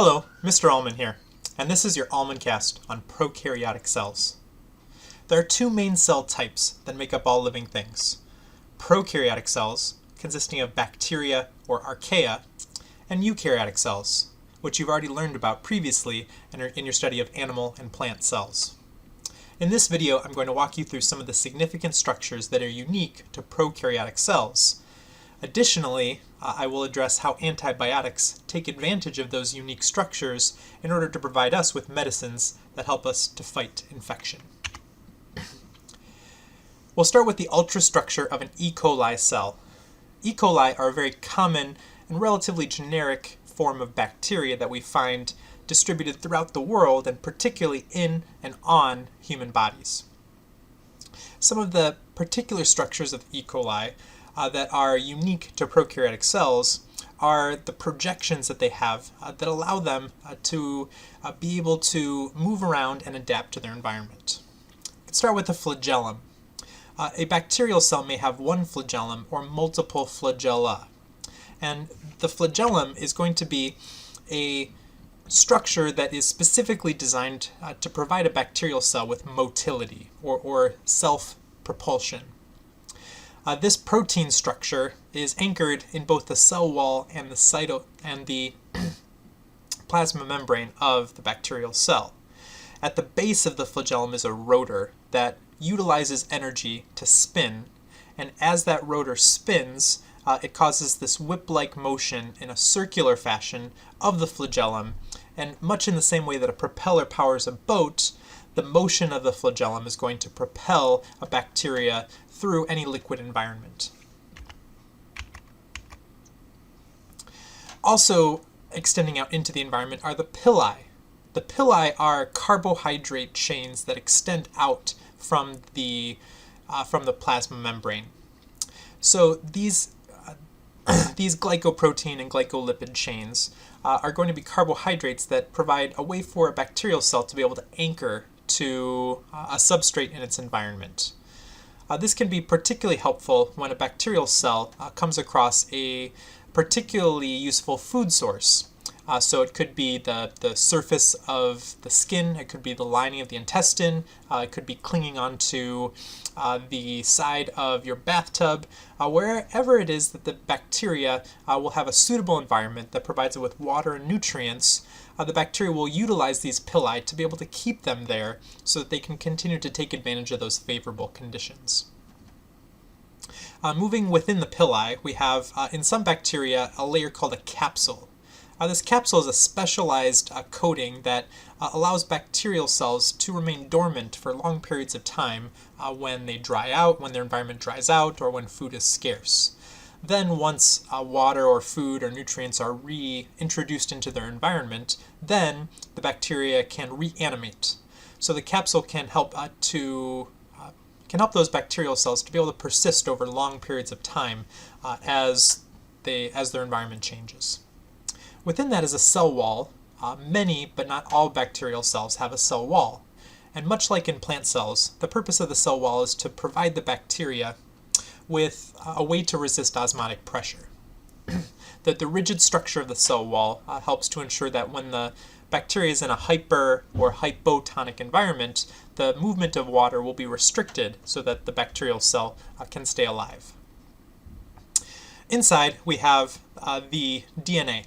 Hello, Mr. Allman here, and this is your Allmancast on prokaryotic cells. There are two main cell types that make up all living things. Prokaryotic cells, consisting of bacteria or archaea, and eukaryotic cells, which you've already learned about previously in your study of animal and plant cells. In this video, I'm going to walk you through some of the significant structures that are unique to prokaryotic cells. Additionally, I will address how antibiotics take advantage of those unique structures in order to provide us with medicines that help us to fight infection. We'll start with the ultrastructure of an E. coli cell. E. coli are a very common and relatively generic form of bacteria that we find distributed throughout the world, and particularly in and on human bodies. Some of the particular structures of E. coli that are unique to prokaryotic cells are the projections that they have that allow them to be able to move around and adapt to their environment. Let's start with the flagellum. A bacterial cell may have one flagellum or multiple flagella. And the flagellum is going to be a structure that is specifically designed to provide a bacterial cell with motility or self-propulsion. This protein structure is anchored in both the cell wall and the plasma membrane of the bacterial cell. At the base of the flagellum is a rotor that utilizes energy to spin, and as that rotor spins, it causes this whip-like motion in a circular fashion of the flagellum, and much in the same way that a propeller powers a boat, the motion of the flagellum is going to propel a bacteria through any liquid environment. Also extending out into the environment are the pili. The pili are carbohydrate chains that extend out from the plasma membrane. So these glycoprotein and glycolipid chains are going to be carbohydrates that provide a way for a bacterial cell to be able to anchor to a substrate in its environment. This can be particularly helpful when a bacterial cell comes across a particularly useful food source. So it could be the surface of the skin, it could be the lining of the intestine, it could be clinging onto the side of your bathtub. Wherever it is that the bacteria will have a suitable environment that provides it with water and nutrients, the bacteria will utilize these pili to be able to keep them there so that they can continue to take advantage of those favorable conditions. Moving within the pili, we have in some bacteria a layer called a capsule. This capsule is a specialized coating that allows bacterial cells to remain dormant for long periods of time when they dry out, when their environment dries out, or when food is scarce. Then once water or food or nutrients are reintroduced into their environment, then the bacteria can reanimate. So the capsule can help those bacterial cells to be able to persist over long periods of time as their environment changes. Within that is a cell wall. Many, but not all bacterial cells have a cell wall. And much like in plant cells, the purpose of the cell wall is to provide the bacteria with a way to resist osmotic pressure. The rigid structure of the cell wall helps to ensure that when the bacteria is in a hyper or hypotonic environment, the movement of water will be restricted so that the bacterial cell can stay alive. Inside, we have the DNA.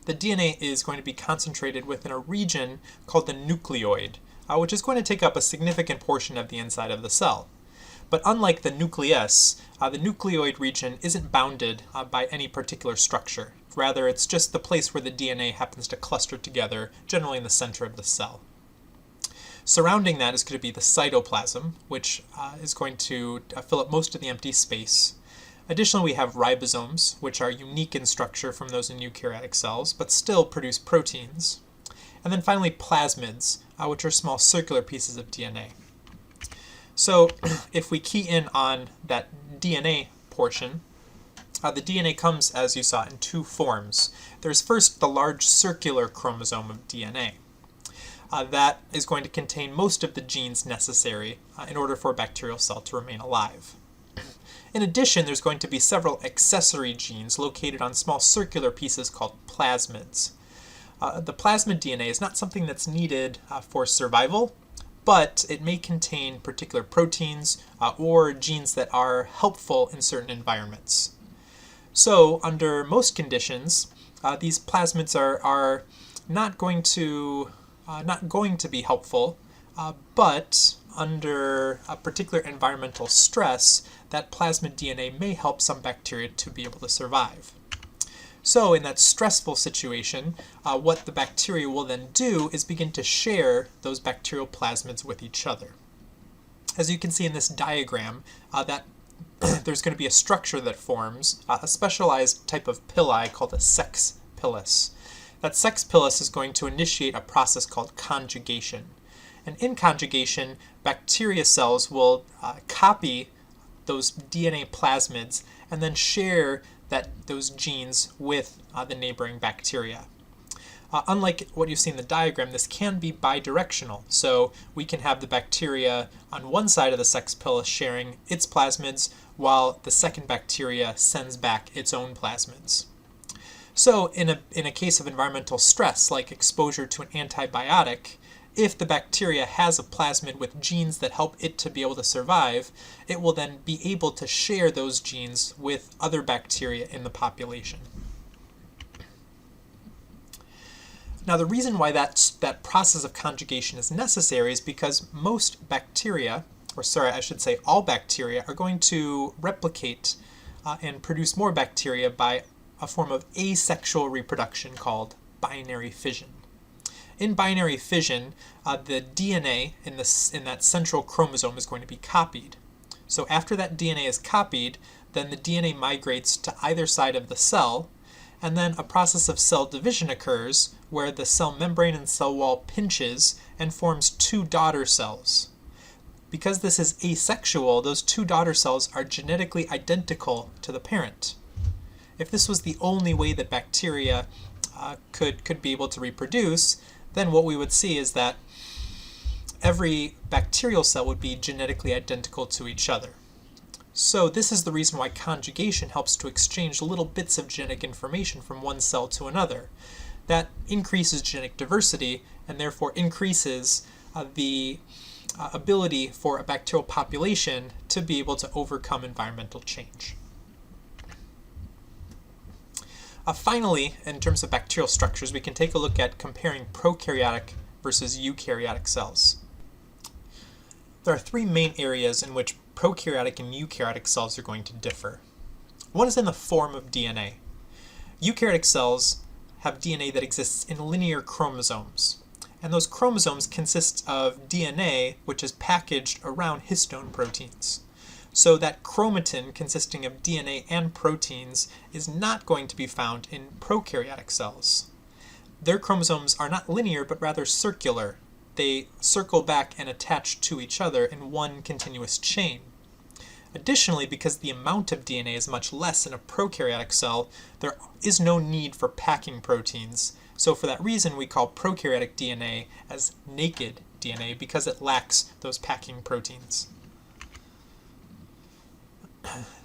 The DNA is going to be concentrated within a region called the nucleoid, which is going to take up a significant portion of the inside of the cell. But unlike the nucleus, the nucleoid region isn't bounded by any particular structure. Rather, it's just the place where the DNA happens to cluster together, generally in the center of the cell. Surrounding that is going to be the cytoplasm, which is going to fill up most of the empty space. Additionally, we have ribosomes, which are unique in structure from those in eukaryotic cells, but still produce proteins. And then finally, plasmids, which are small circular pieces of DNA. So if we key in on that DNA portion, the DNA comes, as you saw, in two forms. There's first the large circular chromosome of DNA. That is going to contain most of the genes necessary in order for a bacterial cell to remain alive. In addition, there's going to be several accessory genes located on small circular pieces called plasmids. The plasmid DNA is not something that's needed for survival, but it may contain particular proteins or genes that are helpful in certain environments. So under most conditions, these plasmids are not going to be helpful, but under a particular environmental stress, that plasmid DNA may help some bacteria to be able to survive. So in that stressful situation, what the bacteria will then do is begin to share those bacterial plasmids with each other. As you can see in this diagram, that there's going to be a structure that forms, a specialized type of pili called a sex pilus. That sex pilus is going to initiate a process called conjugation. And in conjugation, bacteria cells will copy those DNA plasmids and then share those genes with the neighboring bacteria. Unlike what you see in the diagram, this can be bidirectional. So we can have the bacteria on one side of the sex pilus sharing its plasmids, while the second bacteria sends back its own plasmids. So in a case of environmental stress, like exposure to an antibiotic, if the bacteria has a plasmid with genes that help it to be able to survive, it will then be able to share those genes with other bacteria in the population. Now the reason why that process of conjugation is necessary is because most bacteria, all bacteria, are going to replicate and produce more bacteria by a form of asexual reproduction called binary fission. In binary fission, the DNA in that central chromosome is going to be copied. So after that DNA is copied, then the DNA migrates to either side of the cell, and then a process of cell division occurs where the cell membrane and cell wall pinches and forms two daughter cells. Because this is asexual, those two daughter cells are genetically identical to the parent. If this was the only way that bacteria could be able to reproduce, then what we would see is that every bacterial cell would be genetically identical to each other. So this is the reason why conjugation helps to exchange little bits of genetic information from one cell to another. That increases genetic diversity and therefore increases the ability for a bacterial population to be able to overcome environmental change. Finally, in terms of bacterial structures, we can take a look at comparing prokaryotic versus eukaryotic cells. There are three main areas in which prokaryotic and eukaryotic cells are going to differ. One is in the form of DNA. Eukaryotic cells have DNA that exists in linear chromosomes, and those chromosomes consist of DNA which is packaged around histone proteins. So that chromatin consisting of DNA and proteins is not going to be found in prokaryotic cells. Their chromosomes are not linear but rather circular. They circle back and attach to each other in one continuous chain. Additionally, because the amount of DNA is much less in a prokaryotic cell, there is no need for packing proteins. So for that reason, we call prokaryotic DNA as naked DNA because it lacks those packing proteins.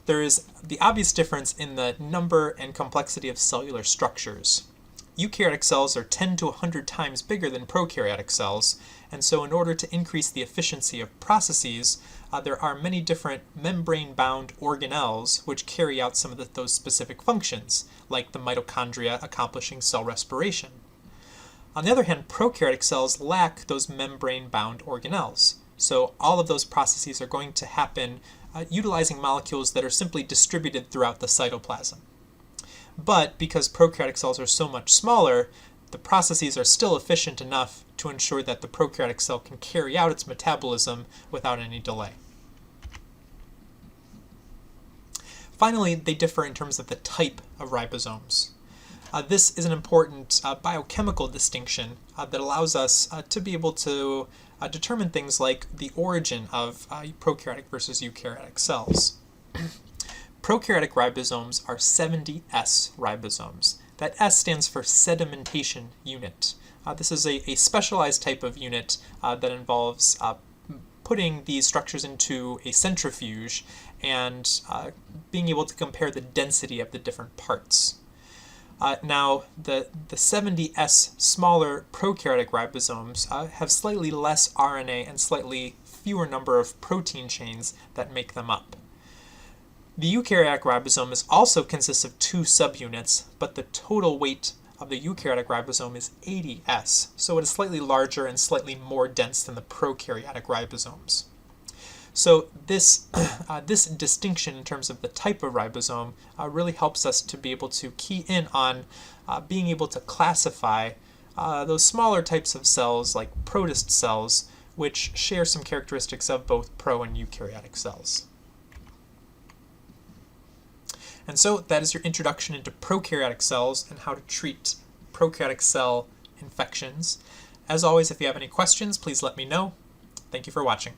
There is the obvious difference in the number and complexity of cellular structures. Eukaryotic cells are 10 to 100 times bigger than prokaryotic cells, and so in order to increase the efficiency of processes, there are many different membrane-bound organelles which carry out some of those specific functions, like the mitochondria accomplishing cell respiration. On the other hand, prokaryotic cells lack those membrane-bound organelles, so all of those processes are going to happen utilizing molecules that are simply distributed throughout the cytoplasm. But because prokaryotic cells are so much smaller, the processes are still efficient enough to ensure that the prokaryotic cell can carry out its metabolism without any delay. Finally, they differ in terms of the type of ribosomes. This is an important biochemical distinction that allows us to be able to determine things like the origin of prokaryotic versus eukaryotic cells. Prokaryotic ribosomes are 70S ribosomes. That S stands for sedimentation unit. This is a specialized type of unit that involves putting these structures into a centrifuge and being able to compare the density of the different parts. Now, the 70S smaller prokaryotic ribosomes have slightly less RNA and slightly fewer number of protein chains that make them up. The eukaryotic ribosome also consists of 2 subunits, but the total weight of the eukaryotic ribosome is 80S, so it is slightly larger and slightly more dense than the prokaryotic ribosomes. So this distinction in terms of the type of ribosome really helps us to be able to key in on being able to classify those smaller types of cells like protist cells, which share some characteristics of both pro and eukaryotic cells. And so that is your introduction into prokaryotic cells and how to treat prokaryotic cell infections. As always, if you have any questions, please let me know. Thank you for watching.